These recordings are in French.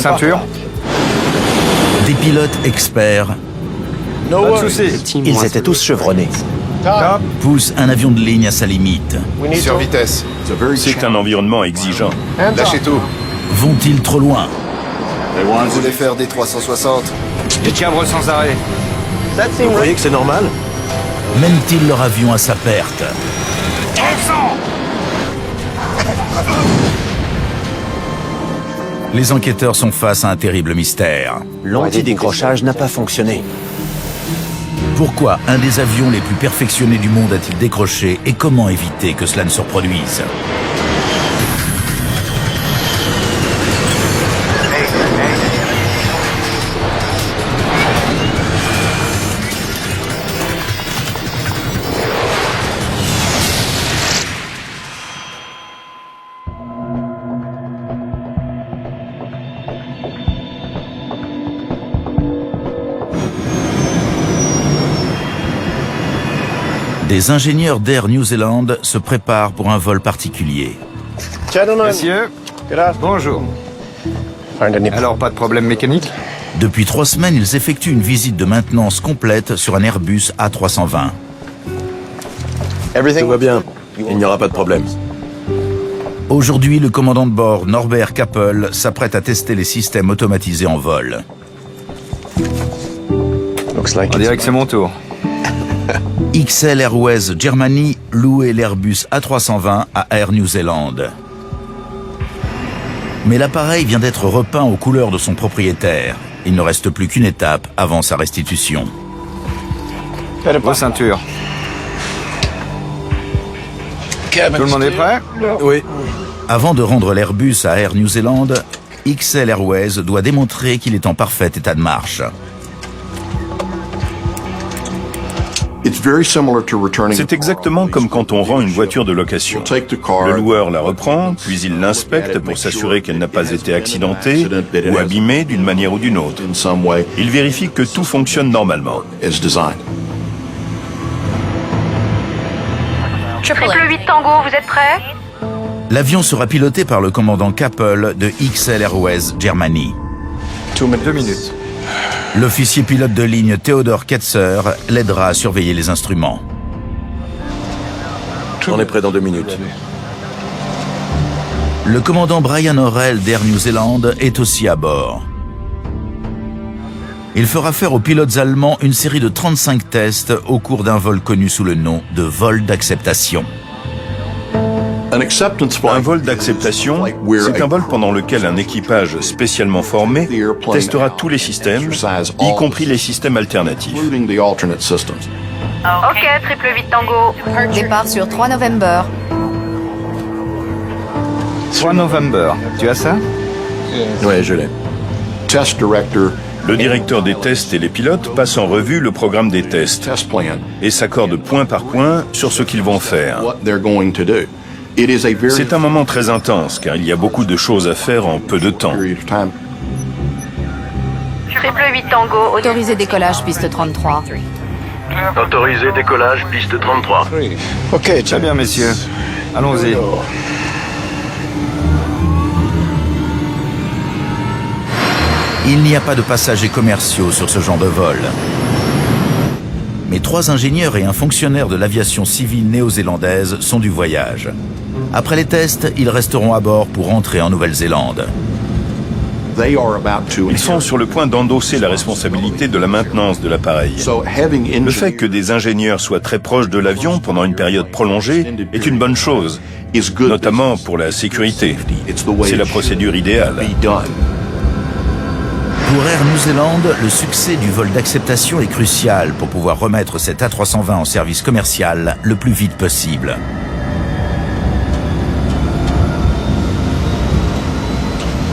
Ceinture. Des pilotes experts Pas de soucis. Ils étaient tous chevronnés. Top. poussent un avion de ligne à sa limite. Sur vitesse. C'est un environnement exigeant. Lâchez tout. Vont-ils trop loin? Vous voulez faire des 360? Et timbres sans arrêt. Vous croyez que c'est normal? Mènent-ils leur avion à sa perte? Les enquêteurs sont face à un terrible mystère. L'anti-décrochage n'a pas fonctionné. Pourquoi un des avions les plus perfectionnés du monde a-t-il décroché et comment éviter que cela ne se reproduise? Des ingénieurs d'Air New Zealand se préparent pour un vol particulier. Messieurs, bonjour. Alors, pas de problème mécanique? Depuis 3 semaines, ils effectuent une visite de maintenance complète sur un Airbus A320. Tout va bien. Il n'y aura pas de problème. Aujourd'hui, le commandant de bord, Norbert Kappel, s'apprête à tester les systèmes automatisés en vol. On dirait que c'est mon tour. XL Airways Germany louait l'Airbus A320 à Air New Zealand. Mais l'appareil vient d'être repeint aux couleurs de son propriétaire. Il ne reste plus qu'une étape avant sa restitution. Vos ceintures. Tout le monde est prêt? Oui. Avant de rendre l'Airbus à Air New Zealand, XL Airways doit démontrer qu'il est en parfait état de marche. C'est exactement comme quand on rend une voiture de location. Le loueur la reprend, puis il l'inspecte pour s'assurer qu'elle n'a pas été accidentée ou abîmée d'une manière ou d'une autre. Il vérifie que tout fonctionne normalement. Triple 8 Tango, vous êtes prêts? L'avion sera piloté par le commandant Kappel de XL Airways Germany. 2 minutes. L'officier pilote de ligne Theodor Ketzer l'aidera à surveiller les instruments. On est prêt dans 2 minutes. Le commandant Brian Orell d'Air New Zealand est aussi à bord. Il fera faire aux pilotes allemands une série de 35 tests au cours d'un vol connu sous le nom de vol d'acceptation. Un vol d'acceptation, c'est un vol pendant lequel un équipage spécialement formé testera tous les systèmes, y compris les systèmes alternatifs. Ok, triple 8 Tango. Départ sur 3 novembre. 3 novembre. Tu as ça? Ouais, je l'ai. Le directeur des tests et les pilotes passent en revue le programme des tests et s'accordent point par point sur ce qu'ils vont faire. C'est un moment très intense car il y a beaucoup de choses à faire en peu de temps. Triple 8 Tango. Autorisé décollage piste 33. Autorisé décollage, piste 33. Ok, très bien, messieurs. Allons-y. Il n'y a pas de passagers commerciaux sur ce genre de vol. Mais 3 ingénieurs et un fonctionnaire de l'aviation civile néo-zélandaise sont du voyage. Après les tests, ils resteront à bord pour rentrer en Nouvelle-Zélande. Ils sont sur le point d'endosser la responsabilité de la maintenance de l'appareil. Le fait que des ingénieurs soient très proches de l'avion pendant une période prolongée est une bonne chose, notamment pour la sécurité. C'est la procédure idéale. Pour Air New Zealand, le succès du vol d'acceptation est crucial pour pouvoir remettre cet A320 en service commercial le plus vite possible.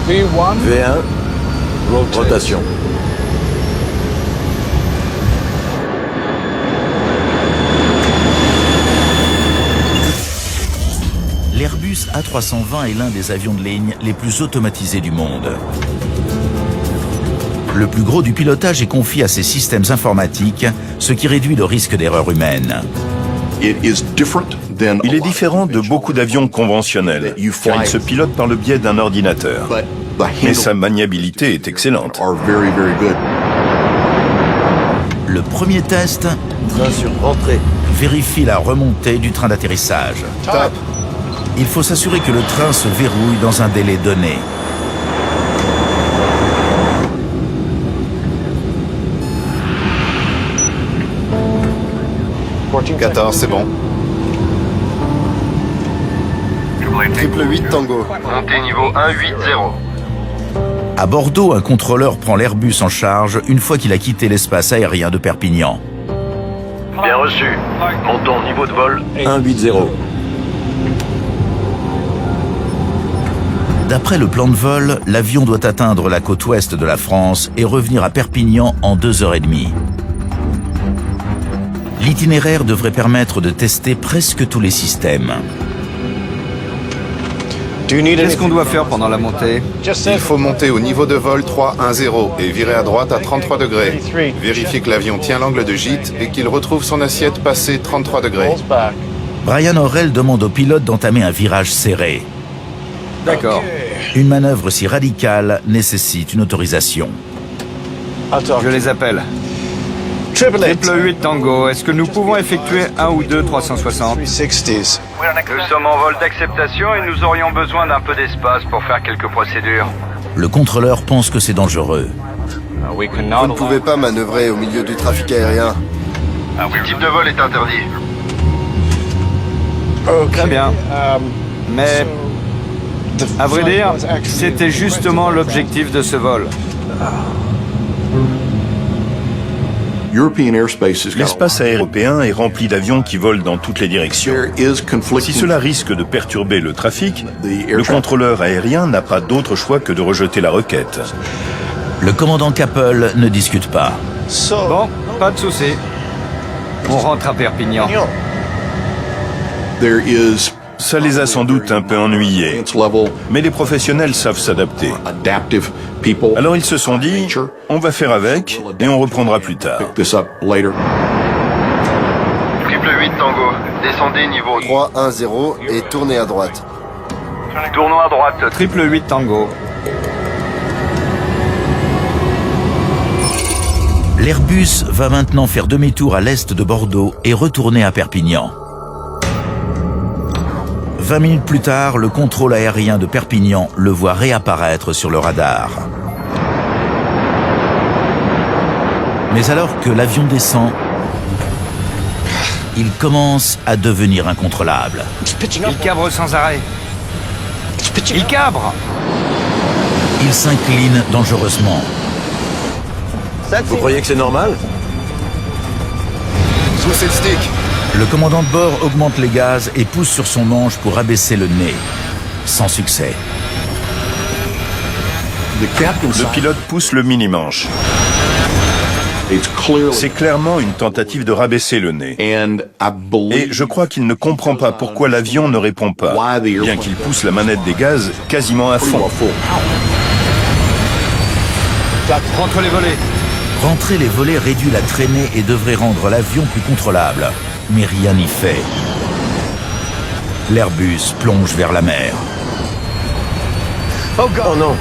V1, rotation. L'Airbus A320 est l'un des avions de ligne les plus automatisés du monde. Le plus gros du pilotage est confié à ses systèmes informatiques, ce qui réduit le risque d'erreur humaine. Il est différent de beaucoup d'avions conventionnels, car il se pilote par le biais d'un ordinateur. Mais sa maniabilité est excellente. Le premier test Train sur rentrée. vérifie la remontée du train d'atterrissage. Top. Il faut s'assurer que le train se verrouille dans un délai donné. « 14, c'est bon. Triple 8 Tango. Montée niveau 180. À Bordeaux, un contrôleur prend l'Airbus en charge une fois qu'il a quitté l'espace aérien de Perpignan. Bien reçu. Montons niveau de vol. 180. D'après le plan de vol, l'avion doit atteindre la côte ouest de la France et revenir à Perpignan en 2h30. L'itinéraire devrait permettre de tester presque tous les systèmes. Qu'est-ce qu'on doit faire pendant la montée? Il faut monter au niveau de vol 310 et virer à droite à 33 degrés. Vérifiez que l'avion tient l'angle de gîte et qu'il retrouve son assiette passé 33 degrés. Brian Aurel demande au pilote d'entamer un virage serré. D'accord. Une manœuvre si radicale nécessite une autorisation. Je les appelle. Triple 8 Tango, est-ce que nous pouvons effectuer un ou deux 360? Nous sommes en vol d'acceptation et nous aurions besoin d'un peu d'espace pour faire quelques procédures. Le contrôleur pense que c'est dangereux. Vous ne pouvez pas manœuvrer au milieu du trafic aérien. Ce type de vol est interdit. Très bien. Mais, à vrai dire, c'était justement l'objectif de ce vol. L'espace aéropéen est rempli d'avions qui volent dans toutes les directions. Si cela risque de perturber le trafic, le contrôleur aérien n'a pas d'autre choix que de rejeter la requête. Le commandant Capel ne discute pas. Bon, pas de souci. On rentre à Perpignan. Ça les a sans doute un peu ennuyés, mais les professionnels savent s'adapter. Alors ils se sont dit, on va faire avec et on reprendra plus tard. Triple 8 Tango. Descendez niveau 310 et tournez à droite. Tournons à droite. Triple 8 Tango. L'Airbus va maintenant faire demi-tour à l'est de Bordeaux et retourner à Perpignan. 20 minutes plus tard, le contrôle aérien de Perpignan le voit réapparaître sur le radar. Mais alors que l'avion descend, il commence à devenir incontrôlable. Il cabre sans arrêt. Il cabre! Il s'incline dangereusement. Vous croyez que c'est normal? Poussez le stick. Le commandant de bord augmente les gaz et pousse sur son manche pour abaisser le nez. Sans succès. Le pilote pousse le mini-manche. C'est clairement une tentative de rabaisser le nez. Et je crois qu'il ne comprend pas pourquoi l'avion ne répond pas, bien qu'il pousse la manette des gaz quasiment à fond. Rentre les volets. Rentrer les volets réduit la traînée et devrait rendre l'avion plus contrôlable. Mais rien n'y fait. L'Airbus plonge vers la mer. Oh non!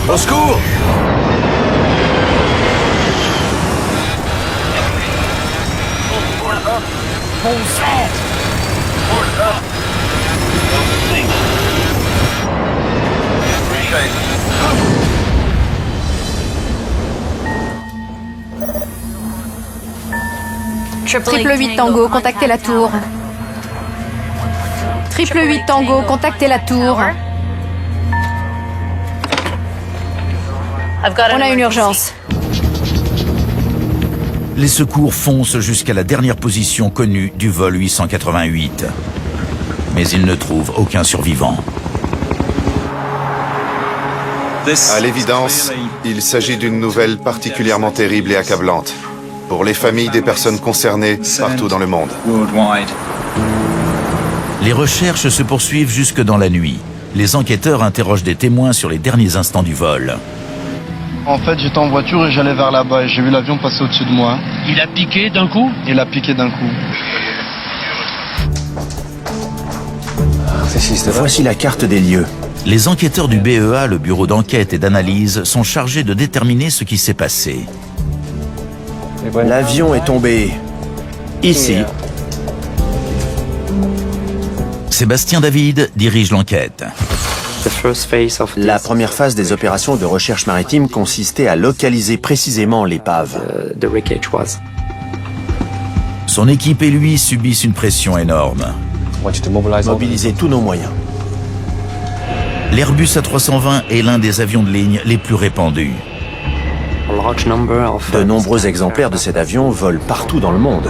Au secours! Triple 8 Tango, contactez la tour. Triple 8 Tango, contactez la tour. On a une urgence. Les secours foncent jusqu'à la dernière position connue du vol 888. Mais ils ne trouvent aucun survivant. À l'évidence, il s'agit d'une nouvelle particulièrement terrible et accablante pour les familles des personnes concernées partout dans le monde. Les recherches se poursuivent jusque dans la nuit. Les enquêteurs interrogent des témoins sur les derniers instants du vol. En fait, j'étais en voiture et j'allais vers là-bas et j'ai vu l'avion passer au-dessus de moi. Il a piqué d'un coup? Il a piqué d'un coup. Voici la carte des lieux. Les enquêteurs du BEA, le bureau d'enquête et d'analyse, sont chargés de déterminer ce qui s'est passé. L'avion est tombé ici. Sébastien David dirige l'enquête. La première phase des opérations de recherche maritime consistait à localiser précisément l'épave. Son équipe et lui subissent une pression énorme. Mobiliser tous nos moyens. L'Airbus A320 est l'un des avions de ligne les plus répandus. De nombreux exemplaires de cet avion volent partout dans le monde.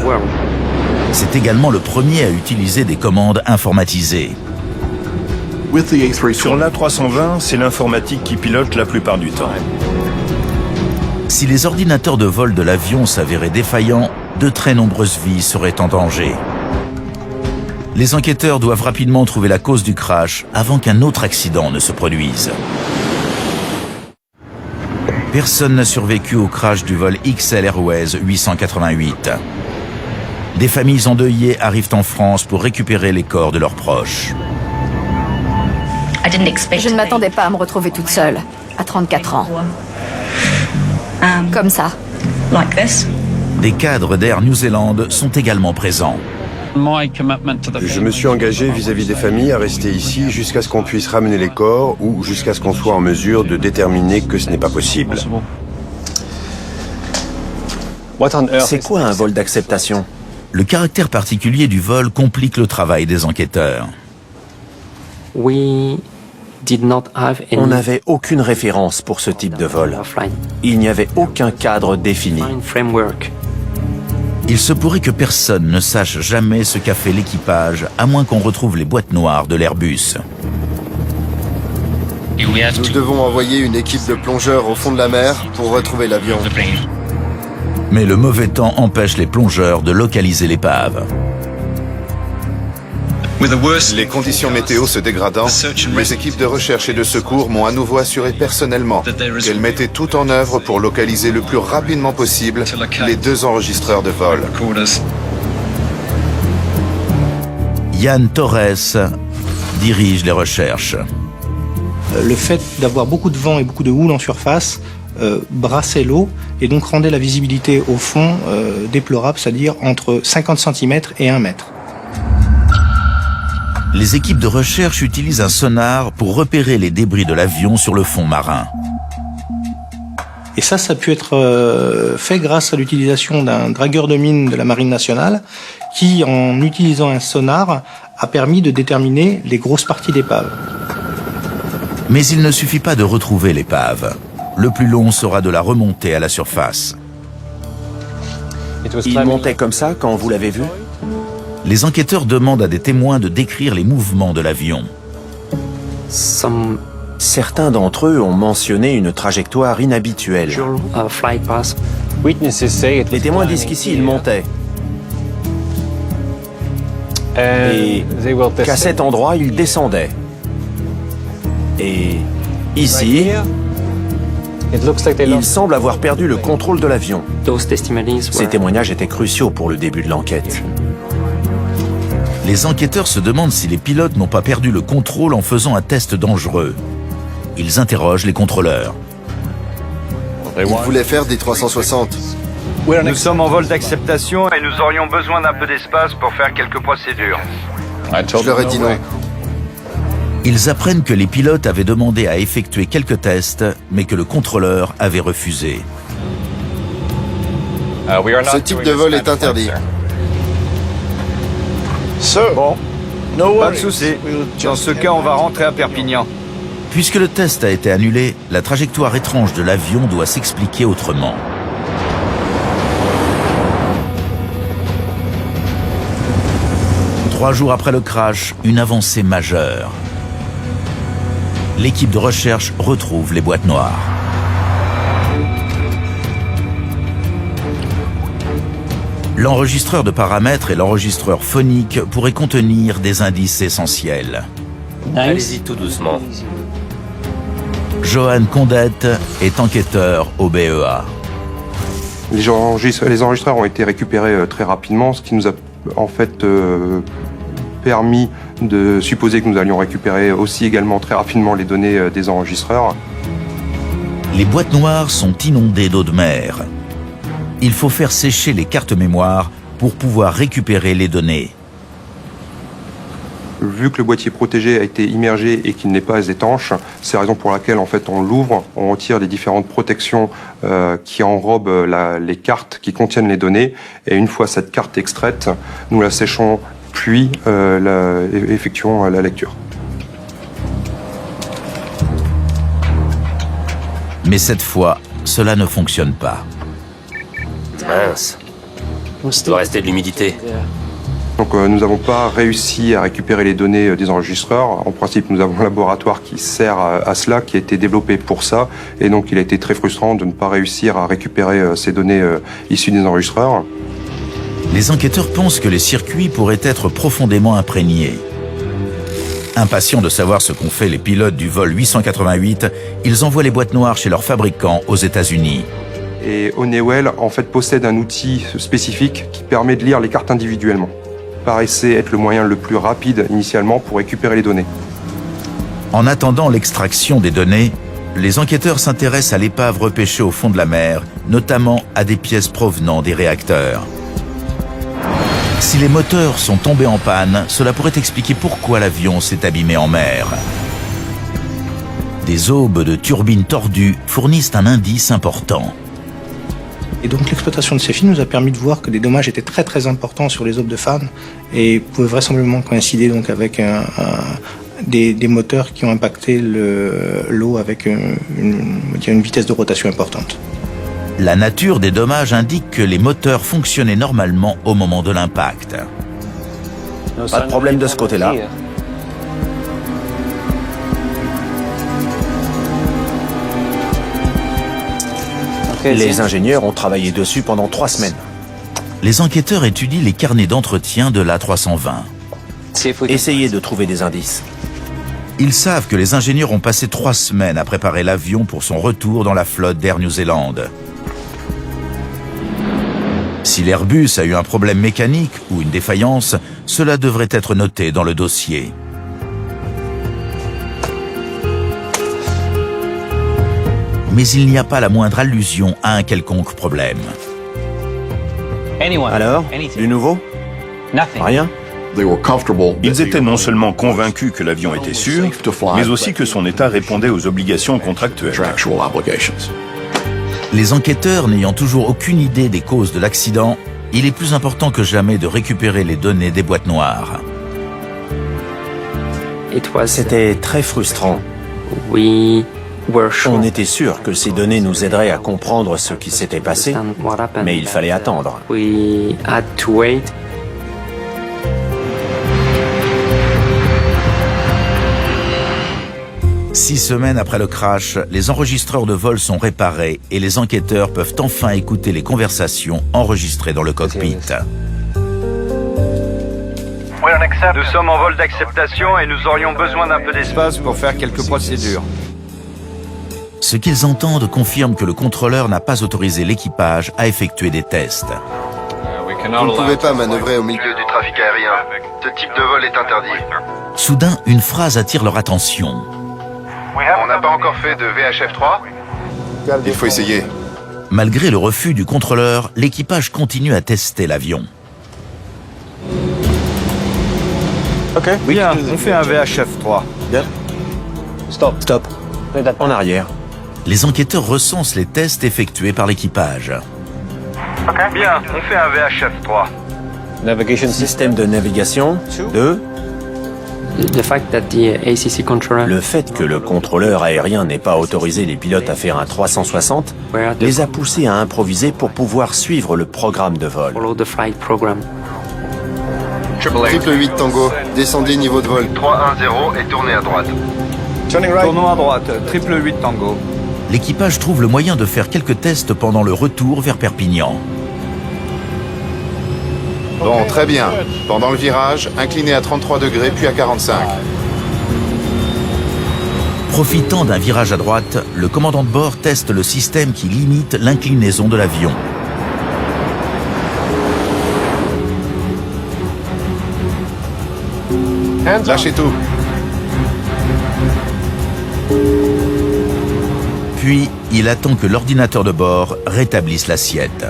C'est également le premier à utiliser des commandes informatisées. Sur l'A320, c'est l'informatique qui pilote la plupart du temps. Si les ordinateurs de vol de l'avion s'avéraient défaillants, de très nombreuses vies seraient en danger. Les enquêteurs doivent rapidement trouver la cause du crash avant qu'un autre accident ne se produise. Personne n'a survécu au crash du vol XL Airways 888. Des familles endeuillées arrivent en France pour récupérer les corps de leurs proches. Je ne m'attendais pas à me retrouver toute seule, à 34 ans. Comme ça. Des cadres d'Air New Zealand sont également présents. Je me suis engagé vis-à-vis des familles à rester ici jusqu'à ce qu'on puisse ramener les corps ou jusqu'à ce qu'on soit en mesure de déterminer que ce n'est pas possible. C'est quoi un vol d'acceptation? Le caractère particulier du vol complique le travail des enquêteurs. On n'avait aucune référence pour ce type de vol. Il n'y avait aucun cadre défini. Il se pourrait que personne ne sache jamais ce qu'a fait l'équipage, à moins qu'on retrouve les boîtes noires de l'Airbus. Nous devons envoyer une équipe de plongeurs au fond de la mer pour retrouver l'avion. Mais le mauvais temps empêche les plongeurs de localiser l'épave. Les conditions météo se dégradant, les équipes de recherche et de secours m'ont à nouveau assuré personnellement qu'elles mettaient tout en œuvre pour localiser le plus rapidement possible les 2 enregistreurs de vol. Yann Torres dirige les recherches. Le fait d'avoir beaucoup de vent et beaucoup de houle en surface brassait l'eau et donc rendait la visibilité au fond déplorable, c'est-à-dire entre 50 cm et 1 mètre. Les équipes de recherche utilisent un sonar pour repérer les débris de l'avion sur le fond marin. Et ça a pu être fait grâce à l'utilisation d'un dragueur de mine de la Marine nationale qui, en utilisant un sonar, a permis de déterminer les grosses parties d'épave. Mais il ne suffit pas de retrouver l'épave. Le plus long sera de la remonter à la surface. Il montait comme ça quand vous l'avez vu? Les enquêteurs demandent à des témoins de décrire les mouvements de l'avion. Certains d'entre eux ont mentionné une trajectoire inhabituelle. Les témoins disent qu'ici, il montait. Et qu'à cet endroit, il descendait. Et ici, il semble avoir perdu le contrôle de l'avion. Ces témoignages étaient cruciaux pour le début de l'enquête. Les enquêteurs se demandent si les pilotes n'ont pas perdu le contrôle en faisant un test dangereux. Ils interrogent les contrôleurs. Ils voulaient faire des 360. Nous sommes en vol d'acceptation et nous aurions besoin d'un peu d'espace pour faire quelques procédures. Je leur ai dit non. Ils apprennent que les pilotes avaient demandé à effectuer quelques tests, mais que le contrôleur avait refusé. Ce type de vol est interdit. Bon, pas de souci. Dans ce cas, on va rentrer à Perpignan. Puisque le test a été annulé, la trajectoire étrange de l'avion doit s'expliquer autrement. Trois jours après le crash, une avancée majeure. L'équipe de recherche retrouve les boîtes noires. L'enregistreur de paramètres et l'enregistreur phonique pourraient contenir des indices essentiels. Allez-y tout doucement. Johan Condette est enquêteur au BEA. Les enregistreurs ont été récupérés très rapidement, ce qui nous a en fait permis de supposer que nous allions récupérer aussi également très rapidement les données des enregistreurs. Les boîtes noires sont inondées d'eau de mer. Il faut faire sécher les cartes mémoire pour pouvoir récupérer les données. Vu que le boîtier protégé a été immergé et qu'il n'est pas étanche, c'est la raison pour laquelle en fait on l'ouvre, on retire les différentes protections qui enrobent les cartes qui contiennent les données, et une fois cette carte extraite, nous la séchons puis effectuons la lecture. Mais cette fois, cela ne fonctionne pas. Mince. Il doit rester de l'humidité. Donc nous n'avons pas réussi à récupérer les données des enregistreurs. En principe, nous avons un laboratoire qui sert à cela, qui a été développé pour ça. Et donc il a été très frustrant de ne pas réussir à récupérer ces données issues des enregistreurs. Les enquêteurs pensent que les circuits pourraient être profondément imprégnés. Impatients de savoir ce qu'ont fait les pilotes du vol 888, ils envoient les boîtes noires chez leurs fabricants aux États-Unis. Et Honeywell en fait possède un outil spécifique qui permet de lire les cartes individuellement. Paraissait être le moyen le plus rapide initialement pour récupérer les données. En attendant l'extraction des données, les enquêteurs s'intéressent à l'épave repêchée au fond de la mer, notamment à des pièces provenant des réacteurs. Si les moteurs sont tombés en panne, cela pourrait expliquer pourquoi l'avion s'est abîmé en mer. Des aubes de turbines tordues fournissent un indice important. Et donc l'exploitation de ces films nous a permis de voir que des dommages étaient très très importants sur les aubes de fan et pouvaient vraisemblablement coïncider donc avec des moteurs qui ont impacté l'eau avec une vitesse de rotation importante. La nature des dommages indique que les moteurs fonctionnaient normalement au moment de l'impact. Pas de problème de ce côté-là. Les ingénieurs ont travaillé dessus pendant 3 semaines. Les enquêteurs étudient les carnets d'entretien de l'A320. Essayez de trouver des indices. Ils savent que les ingénieurs ont passé 3 semaines à préparer l'avion pour son retour dans la flotte d'Air New Zealand. Si l'Airbus a eu un problème mécanique ou une défaillance, cela devrait être noté dans le dossier. Mais il n'y a pas la moindre allusion à un quelconque problème. Alors, du nouveau? Rien? Ils étaient non seulement convaincus que l'avion était sûr, mais aussi que son état répondait aux obligations contractuelles. Les enquêteurs n'ayant toujours aucune idée des causes de l'accident, il est plus important que jamais de récupérer les données des boîtes noires. C'était très frustrant. On était sûr que ces données nous aideraient à comprendre ce qui s'était passé, mais il fallait attendre. 6 semaines après le crash, les enregistreurs de vol sont réparés et les enquêteurs peuvent enfin écouter les conversations enregistrées dans le cockpit. Nous sommes en vol d'acceptation et nous aurions besoin d'un peu d'espace pour faire quelques procédures. Ce qu'ils entendent confirme que le contrôleur n'a pas autorisé l'équipage à effectuer des tests. Vous ne pouvez pas manœuvrer au milieu du trafic aérien. Ce type de vol est interdit. Soudain, une phrase attire leur attention. On n'a pas encore fait de VHF-3 ? Il faut essayer. Malgré le refus du contrôleur, l'équipage continue à tester l'avion. Bien, on fait un VHF-3. Stop. En arrière. Les enquêteurs recensent les tests effectués par l'équipage. Bien, on fait un VHF-3. Système de navigation 2. Le fait que le contrôleur aérien n'ait pas autorisé les pilotes à faire un 360 les a poussés à improviser pour pouvoir suivre le programme de vol. Triple 8 Tango, descendez niveau de vol. 310 et tournez à droite. Tournons à droite, triple 8 Tango. L'équipage trouve le moyen de faire quelques tests pendant le retour vers Perpignan. Bon, très bien. Pendant le virage, inclinez à 33 degrés puis à 45. Profitant d'un virage à droite, le commandant de bord teste le système qui limite l'inclinaison de l'avion. Lâchez tout. Puis, il attend que l'ordinateur de bord rétablisse l'assiette.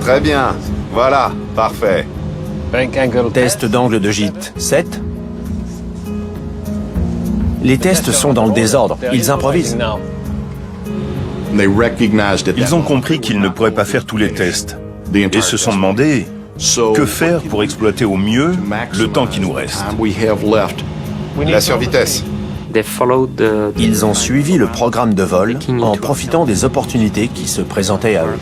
Très bien. Voilà, parfait. Test d'angle de gîte, 7. Les tests sont dans le désordre. Ils improvisent. Ils ont compris qu'ils ne pourraient pas faire tous les tests et se sont demandé que faire pour exploiter au mieux le temps qui nous reste. La survitesse. Ils ont suivi le programme de vol en profitant des opportunités qui se présentaient à eux.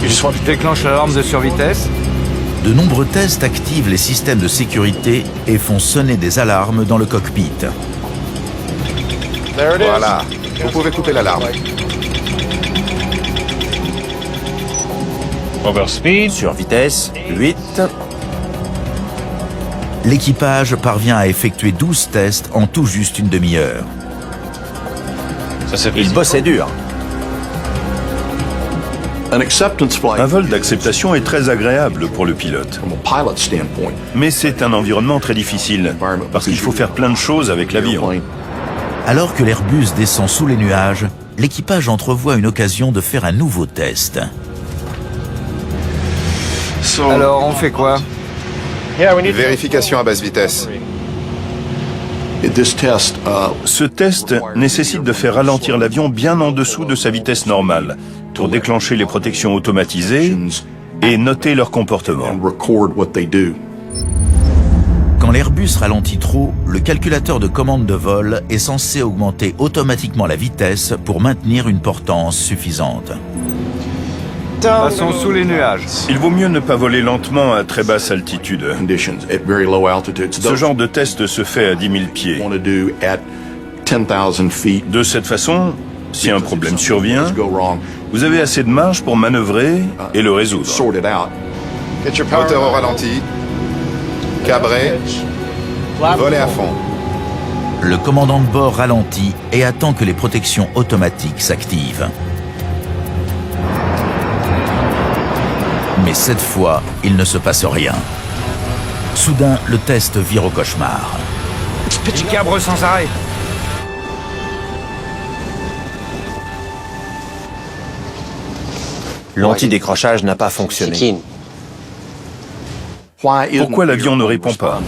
Je déclenche l'alarme de survitesse. De nombreux tests activent les systèmes de sécurité et font sonner des alarmes dans le cockpit. Voilà, vous pouvez couper l'alarme. Sur vitesse, 8. L'équipage parvient à effectuer 12 tests en tout juste une demi-heure. Ils bossaient dur. Un vol d'acceptation est très agréable pour le pilote. Mais c'est un environnement très difficile, parce qu'il faut faire plein de choses avec l'avion. Alors que l'Airbus descend sous les nuages, l'équipage entrevoit une occasion de faire un nouveau test. Alors, on fait quoi? Vérification à basse vitesse. Ce test nécessite de faire ralentir l'avion bien en dessous de sa vitesse normale pour déclencher les protections automatisées et noter leur comportement. Quand l'Airbus ralentit trop, le calculateur de commande de vol est censé augmenter automatiquement la vitesse pour maintenir une portance suffisante. Passons sous les nuages. Il vaut mieux ne pas voler lentement à très basse altitude. Ce genre de test se fait à 10 000 pieds. De cette façon, si un problème survient, vous avez assez de marge pour manœuvrer et le résoudre. Moteur au ralenti. Cabré. Voler à fond. Le commandant de bord ralentit et attend que les protections automatiques s'activent. Mais cette fois, il ne se passe rien. Soudain, le test vire au cauchemar. Il cabre sans arrêt. L'antidécrochage n'a pas fonctionné. Pourquoi l'avion ne répond pas?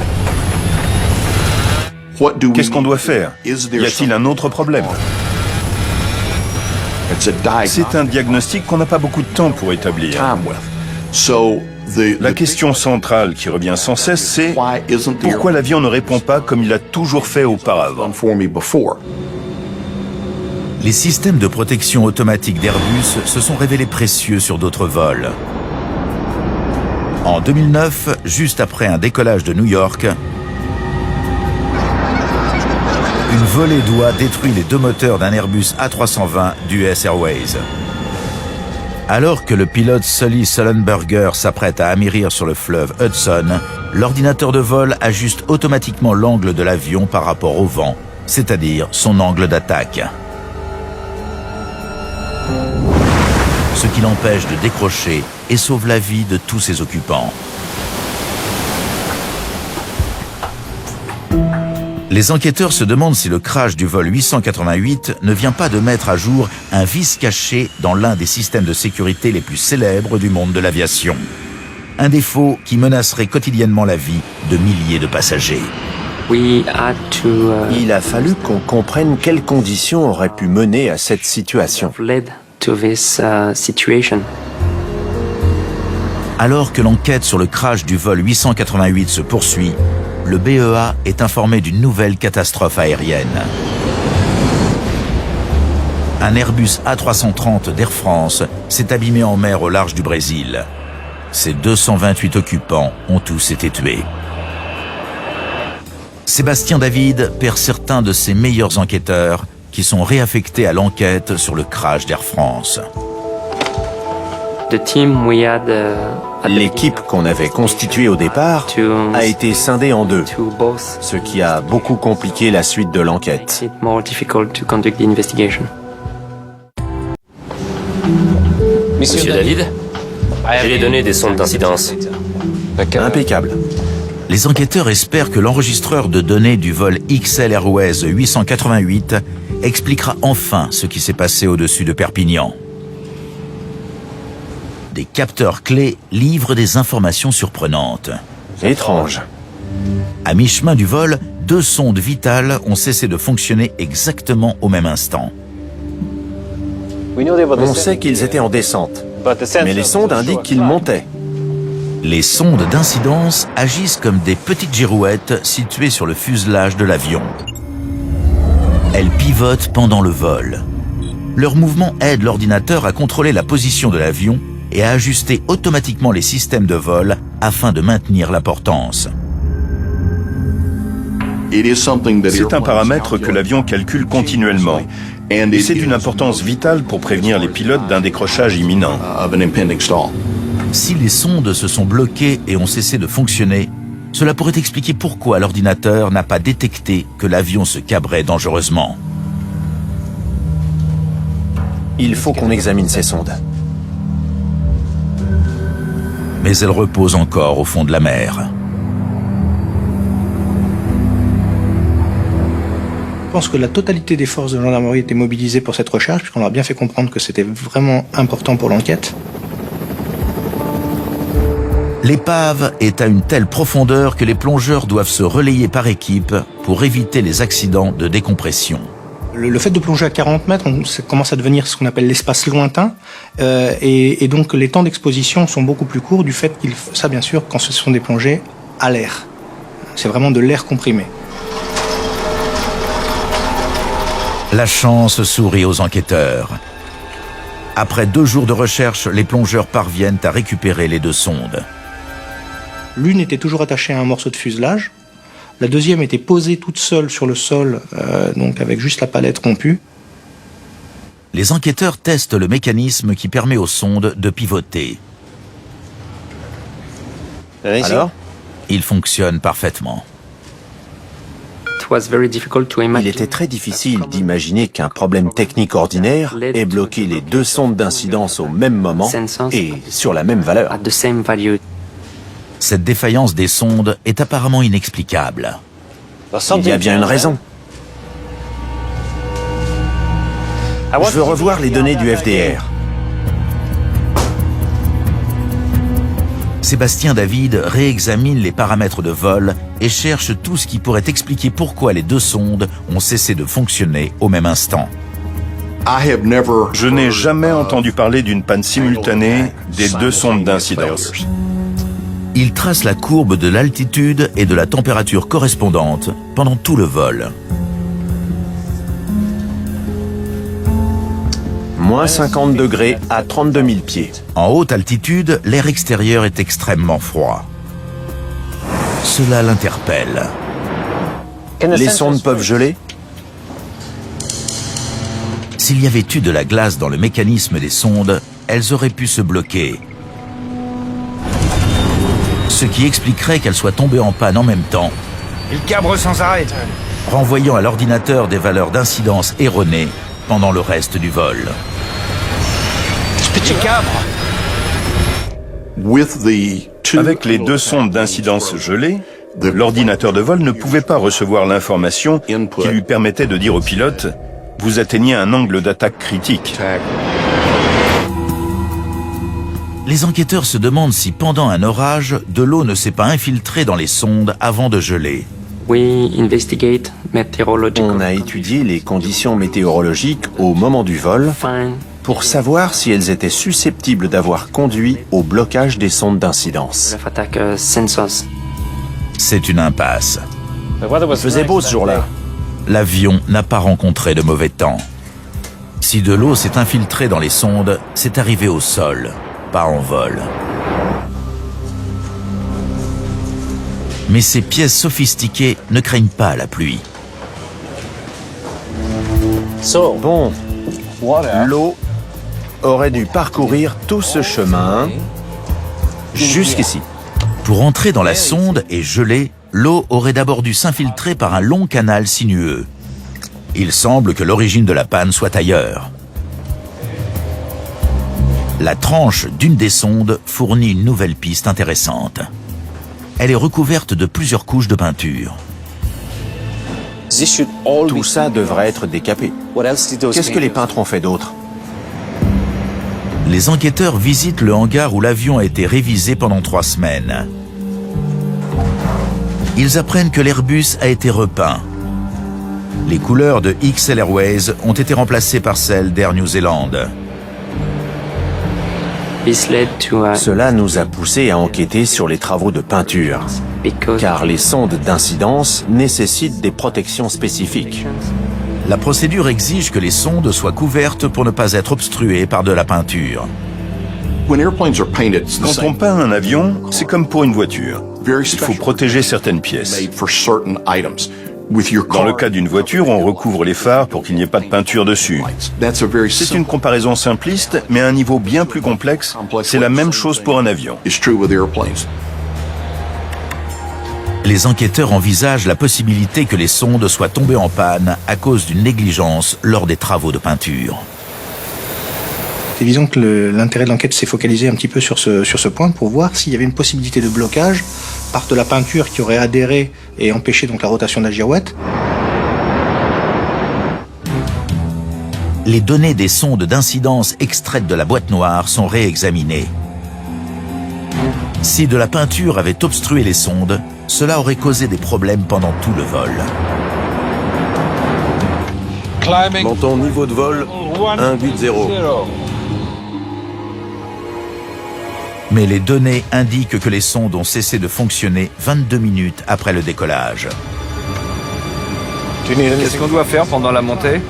Qu'est-ce qu'on doit faire? Y a-t-il un autre problème? C'est un diagnostic qu'on n'a pas beaucoup de temps pour établir. La question centrale qui revient sans cesse, c'est pourquoi l'avion ne répond pas comme il a toujours fait auparavant? Les systèmes de protection automatique d'Airbus se sont révélés précieux sur d'autres vols. En 2009, juste après un décollage de New York, une volée d'oies détruit les deux moteurs d'un Airbus A320 d'US Airways. Alors que le pilote Sully Sullenberger s'apprête à amérir sur le fleuve Hudson, l'ordinateur de vol ajuste automatiquement l'angle de l'avion par rapport au vent, c'est-à-dire son angle d'attaque. Ce qui l'empêche de décrocher et sauve la vie de tous ses occupants. Les enquêteurs se demandent si le crash du vol 888 ne vient pas de mettre à jour un vice caché dans l'un des systèmes de sécurité les plus célèbres du monde de l'aviation. Un défaut qui menacerait quotidiennement la vie de milliers de passagers. Il a fallu qu'on comprenne quelles conditions auraient pu mener à cette situation. Alors que l'enquête sur le crash du vol 888 se poursuit, le BEA est informé d'une nouvelle catastrophe aérienne. Un Airbus A330 d'Air France s'est abîmé en mer au large du Brésil. Ses 228 occupants ont tous été tués. Sébastien David perd certains de ses meilleurs enquêteurs qui sont réaffectés à l'enquête sur le crash d'Air France. L'équipe qu'on avait constituée au départ a été scindée en deux, ce qui a beaucoup compliqué la suite de l'enquête. Monsieur David, J'ai les données des sondes d'incidence. Impeccable. Les enquêteurs espèrent que l'enregistreur de données du vol XL Airways 888 expliquera enfin ce qui s'est passé au-dessus de Perpignan. Des capteurs clés livrent des informations surprenantes. Étrange. À mi-chemin du vol, 2 sondes vitales ont cessé de fonctionner exactement au même instant. On sait qu'ils étaient en descente, mais les sondes indiquent qu'ils montaient. Les sondes d'incidence agissent comme des petites girouettes situées sur le fuselage de l'avion. Elles pivotent pendant le vol. Leur mouvement aide l'ordinateur à contrôler la position de l'avion et à ajuster automatiquement les systèmes de vol afin de maintenir la portance. C'est un paramètre que l'avion calcule continuellement. Et c'est d'une importance vitale pour prévenir les pilotes d'un décrochage imminent. Si les sondes se sont bloquées et ont cessé de fonctionner, cela pourrait expliquer pourquoi l'ordinateur n'a pas détecté que l'avion se cabrait dangereusement. Il faut qu'on examine ces sondes. Mais elles reposent encore au fond de la mer. Je pense que la totalité des forces de gendarmerie étaient mobilisées pour cette recherche, puisqu'on leur a bien fait comprendre que c'était vraiment important pour l'enquête. L'épave est à une telle profondeur que les plongeurs doivent se relayer par équipe pour éviter les accidents de décompression. Le fait de plonger à 40 mètres, ça commence à devenir ce qu'on appelle l'espace lointain, et donc les temps d'exposition sont beaucoup plus courts du fait qu'il faut ça bien sûr quand ce sont des plongées à l'air. C'est vraiment de l'air comprimé. La chance sourit aux enquêteurs. Après 2 jours de recherche, les plongeurs parviennent à récupérer les 2 sondes. L'une était toujours attachée à un morceau de fuselage. La deuxième était posée toute seule sur le sol, donc avec juste la palette rompue. Les enquêteurs testent le mécanisme qui permet aux sondes de pivoter. Alors ? Il fonctionne parfaitement. Il était très difficile d'imaginer qu'un problème technique ordinaire ait bloqué les 2 sondes d'incidence au même moment et sur la même valeur. Cette défaillance des sondes est apparemment inexplicable. Il y a bien une raison. Je veux revoir les données du FDR. Sébastien David réexamine les paramètres de vol et cherche tout ce qui pourrait expliquer pourquoi les 2 sondes ont cessé de fonctionner au même instant. Je n'ai jamais entendu parler d'une panne simultanée des 2 sondes d'incidence. Il trace la courbe de l'altitude et de la température correspondante pendant tout le vol. Moins 50 degrés à 32 000 pieds. En haute altitude, l'air extérieur est extrêmement froid. Cela l'interpelle. Les sondes peuvent geler ? S'il y avait eu de la glace dans le mécanisme des sondes, elles auraient pu se bloquer. Ce qui expliquerait qu'elles soient tombées en panne en même temps. Il cabre sans arrêt. Renvoyant à l'ordinateur des valeurs d'incidence erronées pendant le reste du vol. Petit cabre. Avec les 2 sondes d'incidence gelées, l'ordinateur de vol ne pouvait pas recevoir l'information qui lui permettait de dire au pilote « Vous atteignez un angle d'attaque critique ». Les enquêteurs se demandent si pendant un orage, de l'eau ne s'est pas infiltrée dans les sondes avant de geler. On a étudié les conditions météorologiques au moment du vol pour savoir si elles étaient susceptibles d'avoir conduit au blocage des sondes d'incidence. C'est une impasse. Il faisait beau ce jour-là. L'avion n'a pas rencontré de mauvais temps. Si de l'eau s'est infiltrée dans les sondes, c'est arrivé au sol, pas en vol. Mais ces pièces sophistiquées ne craignent pas la pluie. Bon, l'eau aurait dû parcourir tout ce chemin jusqu'ici. Pour entrer dans la sonde et geler, l'eau aurait d'abord dû s'infiltrer par un long canal sinueux. Il semble que l'origine de la panne soit ailleurs. La tranche d'une des sondes fournit une nouvelle piste intéressante. Elle est recouverte de plusieurs couches de peinture. Tout ça devrait être décapé. Qu'est-ce que les peintres ont fait d'autre? Les enquêteurs visitent le hangar où l'avion a été révisé pendant 3 semaines. Ils apprennent que l'Airbus a été repeint. Les couleurs de XL Airways ont été remplacées par celles d'Air New Zealand. Cela nous a poussé à enquêter sur les travaux de peinture, car les sondes d'incidence nécessitent des protections spécifiques. La procédure exige que les sondes soient couvertes pour ne pas être obstruées par de la peinture. Quand on peint un avion, c'est comme pour une voiture. Il faut protéger certaines pièces. Dans le cas d'une voiture, on recouvre les phares pour qu'il n'y ait pas de peinture dessus. C'est une comparaison simpliste, mais à un niveau bien plus complexe, c'est la même chose pour un avion. Les enquêteurs envisagent la possibilité que les sondes soient tombées en panne à cause d'une négligence lors des travaux de peinture. C'est évident que l'intérêt de l'enquête s'est focalisé un petit peu sur ce point pour voir s'il y avait une possibilité de blocage par de la peinture qui aurait adhéré et empêché donc la rotation de la girouette. Les données des sondes d'incidence extraites de la boîte noire sont réexaminées. Si de la peinture avait obstrué les sondes, cela aurait causé des problèmes pendant tout le vol. Montant niveau de vol 180. Mais les données indiquent que les sondes ont cessé de fonctionner 22 minutes après le décollage. Qu'est-ce qu'on doit faire pendant la montée?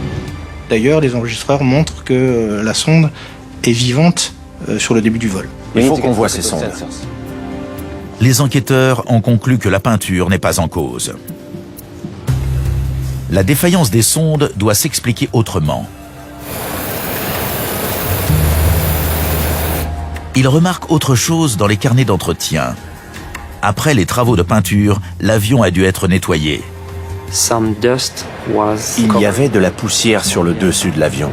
D'ailleurs, les enregistreurs montrent que la sonde est vivante sur le début du vol. Il faut qu'on voit ces sondes. Les enquêteurs ont conclu que la peinture n'est pas en cause. La défaillance des sondes doit s'expliquer autrement. Ils remarquent autre chose dans les carnets d'entretien. Après les travaux de peinture, l'avion a dû être nettoyé. Il y avait de la poussière sur le dessus de l'avion.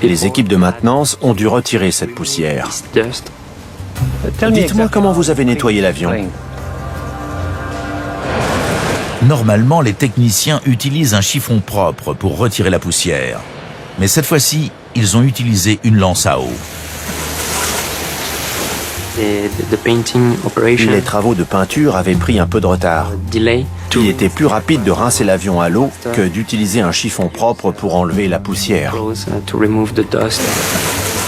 Et les équipes de maintenance ont dû retirer cette poussière. Dites-moi comment vous avez nettoyé l'avion. Normalement, les techniciens utilisent un chiffon propre pour retirer la poussière. Mais cette fois-ci, ils ont utilisé une lance à eau. Les travaux de peinture avaient pris un peu de retard. Il était plus rapide de rincer l'avion à l'eau que d'utiliser un chiffon propre pour enlever la poussière.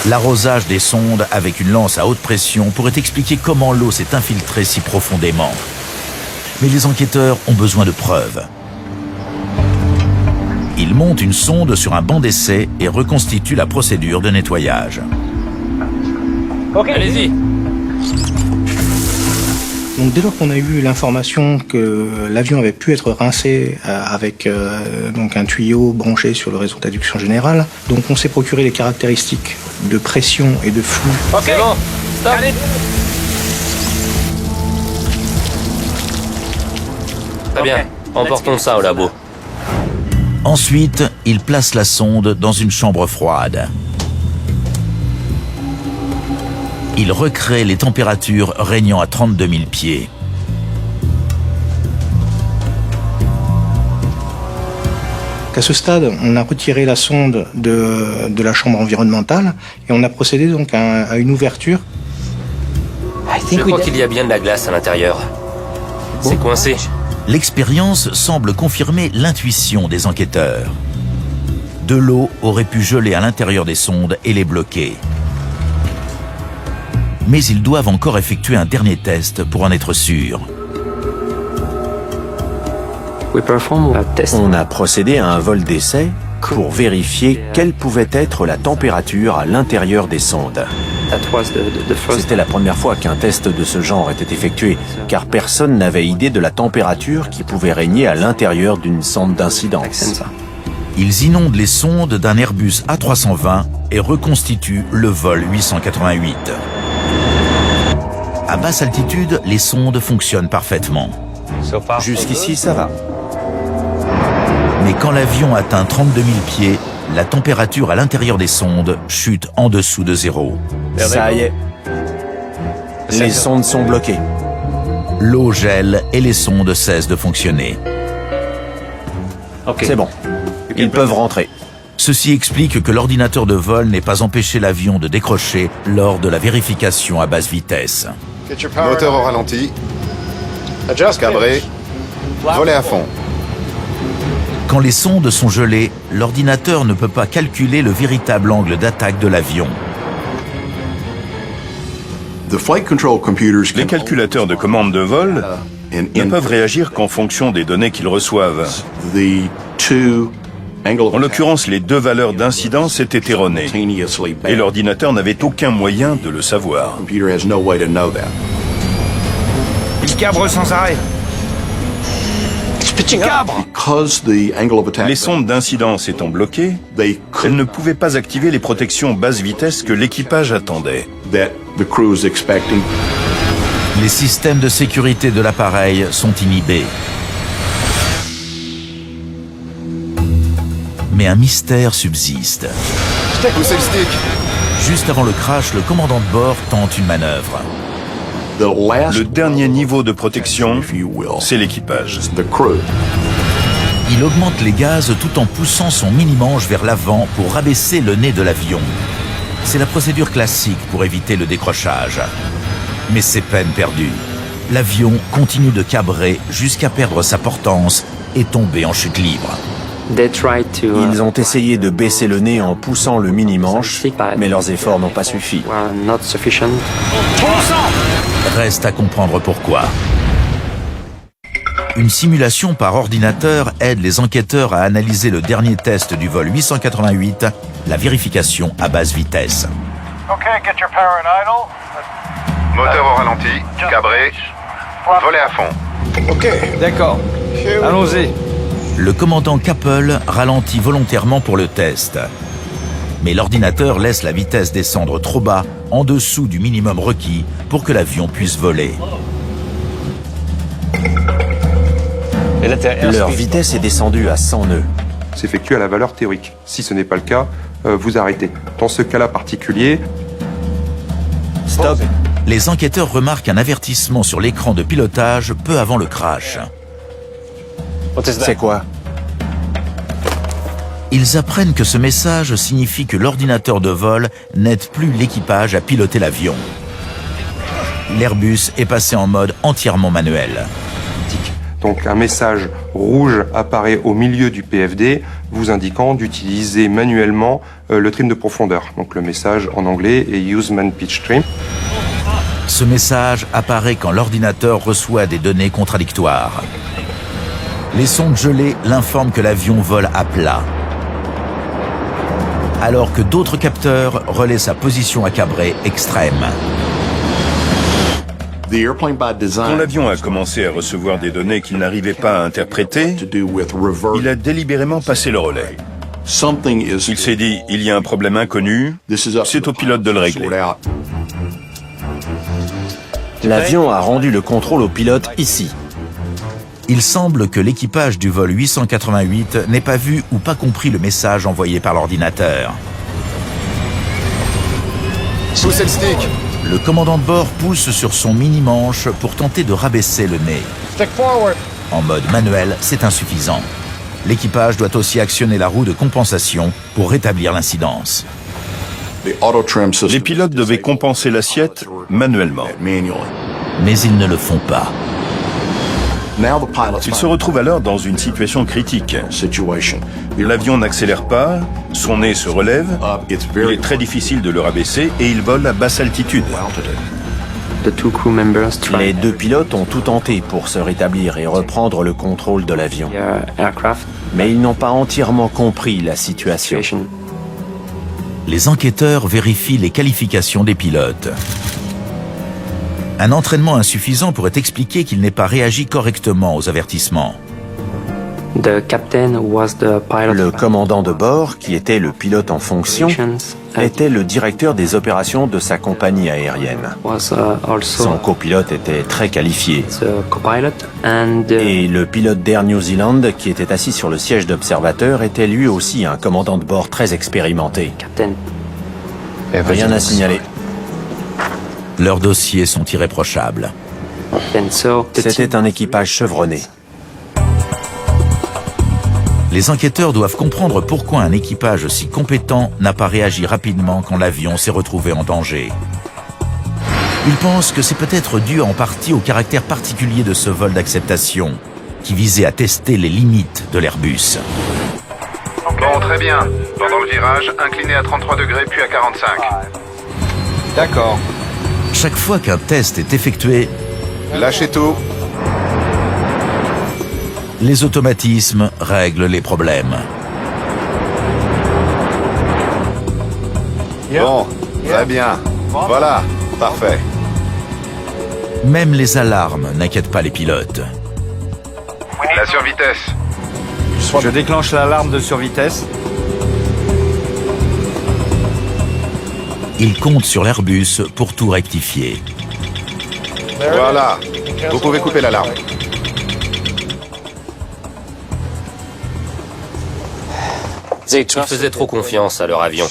L'arrosage des sondes avec une lance à haute pression pourrait expliquer comment l'eau s'est infiltrée si profondément. Mais les enquêteurs ont besoin de preuves. Ils montent une sonde sur un banc d'essai et reconstituent la procédure de nettoyage. Ok, allez-y. Donc dès lors qu'on a eu l'information que l'avion avait pu être rincé avec donc un tuyau branché sur le réseau d'adduction générale, donc on s'est procuré les caractéristiques de pression et de flux. Ok, bon, stop. Allez. Très bien, emportons ça au labo. Ensuite, ils placent la sonde dans une chambre froide. Ils recréent les températures régnant à 32 000 pieds. À ce stade, on a retiré la sonde de la chambre environnementale et on a procédé donc à une ouverture. Je crois qu'il y a bien de la glace à l'intérieur. C'est coincé. L'expérience semble confirmer l'intuition des enquêteurs. De l'eau aurait pu geler à l'intérieur des sondes et les bloquer. Mais ils doivent encore effectuer un dernier test pour en être sûrs. On a procédé à un vol d'essai pour vérifier quelle pouvait être la température à l'intérieur des sondes. C'était la première fois qu'un test de ce genre était effectué, car personne n'avait idée de la température qui pouvait régner à l'intérieur d'une sonde d'incidence. Ils inondent les sondes d'un Airbus A320 et reconstituent le vol 888. À basse altitude, les sondes fonctionnent parfaitement. Jusqu'ici, ça va. Mais quand l'avion atteint 32 000 pieds, la température à l'intérieur des sondes chute en dessous de zéro. Ça y est. Les sondes sont bloquées. L'eau gèle et les sondes cessent de fonctionner. C'est bon. Ils peuvent rentrer. Ceci explique que l'ordinateur de vol n'ait pas empêché l'avion de décrocher lors de la vérification à basse vitesse. Moteur au ralenti. Cabré. Voler à fond. Quand les sondes sont gelées, l'ordinateur ne peut pas calculer le véritable angle d'attaque de l'avion. Les calculateurs de commande de vol ne peuvent réagir qu'en fonction des données qu'ils reçoivent. En l'occurrence, les deux valeurs d'incidence étaient erronées et l'ordinateur n'avait aucun moyen de le savoir. Il cabre sans arrêt. Cabre. Les sondes d'incidence étant bloquées, elles ne pouvaient pas activer les protections basse vitesse que l'équipage attendait. Les systèmes de sécurité de l'appareil sont inhibés. Mais un mystère subsiste. Poussez le stick. Juste avant le crash, le commandant de bord tente une manœuvre. Le dernier niveau de protection, c'est l'équipage. Il augmente les gaz tout en poussant son mini-manche vers l'avant pour rabaisser le nez de l'avion. C'est la procédure classique pour éviter le décrochage. Mais c'est peine perdue. L'avion continue de cabrer jusqu'à perdre sa portance et tomber en chute libre. Ils ont essayé de baisser le nez en poussant le mini-manche, mais leurs efforts n'ont pas suffi. Reste à comprendre pourquoi. Une simulation par ordinateur aide les enquêteurs à analyser le dernier test du vol 888, la vérification à basse vitesse. Moteur au ralenti. Cabré. Voler à fond. Ok, d'accord. Allons-y. Le commandant Capel ralentit volontairement pour le test. Mais l'ordinateur laisse la vitesse descendre trop bas, en dessous du minimum requis, pour que l'avion puisse voler. Leur vitesse est descendue à 100 nœuds. S'effectue à la valeur théorique. Si ce n'est pas le cas, vous arrêtez. Dans ce cas-là particulier... Stop. Les enquêteurs remarquent un avertissement sur l'écran de pilotage peu avant le crash. C'est quoi? Ils apprennent que ce message signifie que l'ordinateur de vol n'aide plus l'équipage à piloter l'avion. L'Airbus est passé en mode entièrement manuel. Donc un message rouge apparaît au milieu du PFD, vous indiquant d'utiliser manuellement le trim de profondeur. Donc le message en anglais est Use Man Pitch Trim. Ce message apparaît quand l'ordinateur reçoit des données contradictoires. Les sondes gelées l'informent que l'avion vole à plat, alors que d'autres capteurs relaient sa position à cabrer extrême. Quand l'avion a commencé à recevoir des données qu'il n'arrivait pas à interpréter, il a délibérément passé le relais. Il s'est dit, il y a un problème inconnu, c'est au pilote de le régler. L'avion a rendu le contrôle au pilote ici. Il semble que l'équipage du vol 888 n'ait pas vu ou pas compris le message envoyé par l'ordinateur. Poussez le stick. Le commandant de bord pousse sur son mini-manche pour tenter de rabaisser le nez. En mode manuel, c'est insuffisant. L'équipage doit aussi actionner la roue de compensation pour rétablir l'incidence. Les pilotes devaient compenser l'assiette manuellement. Mais ils ne le font pas. Il se retrouve alors dans une situation critique. L'avion n'accélère pas, son nez se relève, il est très difficile de le rabaisser et il vole à basse altitude. Les deux pilotes ont tout tenté pour se rétablir et reprendre le contrôle de l'avion. Mais ils n'ont pas entièrement compris la situation. Les enquêteurs vérifient les qualifications des pilotes. Un entraînement insuffisant pourrait expliquer qu'il n'ait pas réagi correctement aux avertissements. Le commandant de bord, qui était le pilote en fonction, était le directeur des opérations de sa compagnie aérienne. Son copilote était très qualifié. Et le pilote d'Air New Zealand, qui était assis sur le siège d'observateur, était lui aussi un commandant de bord très expérimenté. Rien à signaler. Leurs dossiers sont irréprochables. C'était un équipage chevronné. Les enquêteurs doivent comprendre pourquoi un équipage si compétent n'a pas réagi rapidement quand l'avion s'est retrouvé en danger. Ils pensent que c'est peut-être dû en partie au caractère particulier de ce vol d'acceptation, qui visait à tester les limites de l'Airbus. Bon, très bien. Pendant le virage, incliné à 33 degrés puis à 45. D'accord. Chaque fois qu'un test est effectué, lâchez tout. les automatismes règlent les problèmes. Bon, très bien. Voilà, parfait. Même les alarmes n'inquiètent pas les pilotes. La survitesse. Je déclenche l'alarme de survitesse. Ils comptent sur l'Airbus pour tout rectifier. Voilà, vous pouvez couper l'alarme. Ils faisaient trop confiance à leur avion.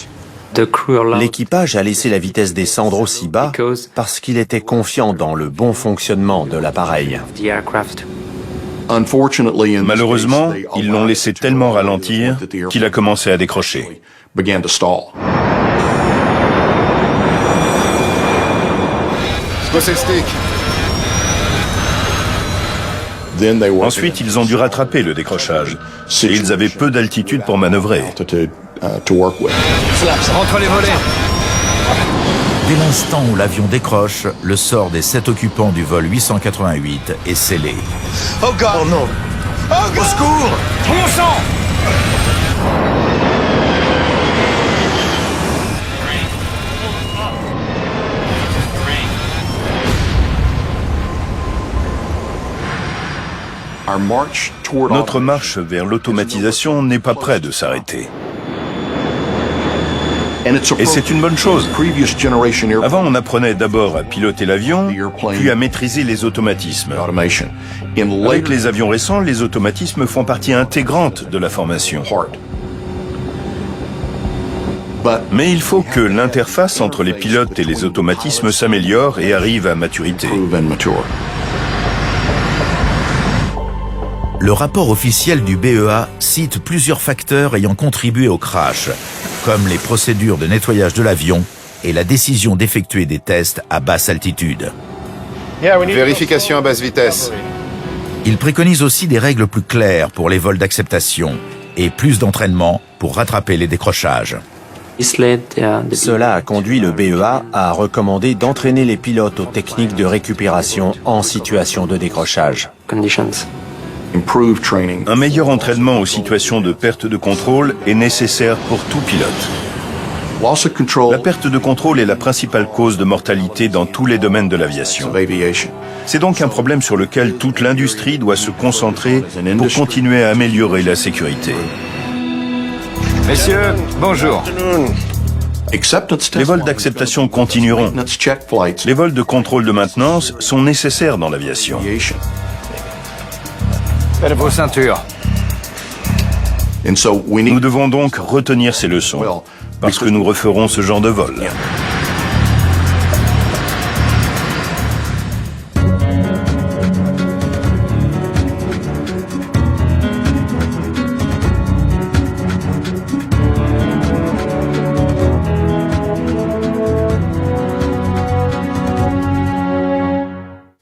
L'équipage a laissé la vitesse descendre aussi bas parce qu'il était confiant dans le bon fonctionnement de l'appareil. Malheureusement, ils l'ont laissé tellement ralentir qu'il a commencé à décrocher. Posez le stick. Ensuite, ils ont dû rattraper le décrochage. Et ils avaient peu d'altitude pour manœuvrer. Entre les volets. Dès l'instant où l'avion décroche, le sort des 7 occupants du vol 888 est scellé. Oh God! Oh non! Oh God! Au secours! Mon sang! Notre marche vers l'automatisation n'est pas près de s'arrêter. Et c'est une bonne chose. Avant, on apprenait d'abord à piloter l'avion, puis à maîtriser les automatismes. Avec les avions récents, les automatismes font partie intégrante de la formation. Mais il faut que l'interface entre les pilotes et les automatismes s'améliore et arrive à maturité. Le rapport officiel du BEA cite plusieurs facteurs ayant contribué au crash, comme les procédures de nettoyage de l'avion et la décision d'effectuer des tests à basse altitude. Vérification à basse vitesse. Il préconise aussi des règles plus claires pour les vols d'acceptation et plus d'entraînement pour rattraper les décrochages. Cela a conduit le BEA à recommander d'entraîner les pilotes aux techniques de récupération en situation de décrochage. Un meilleur entraînement aux situations de perte de contrôle est nécessaire pour tout pilote. La perte de contrôle est la principale cause de mortalité dans tous les domaines de l'aviation. C'est donc un problème sur lequel toute l'industrie doit se concentrer pour continuer à améliorer la sécurité. Messieurs, bonjour. Les vols d'acceptation continueront. Les vols de contrôle de maintenance sont nécessaires dans l'aviation. Faites vos ceintures. Nous devons donc retenir ces leçons, parce que nous referons ce genre de vol.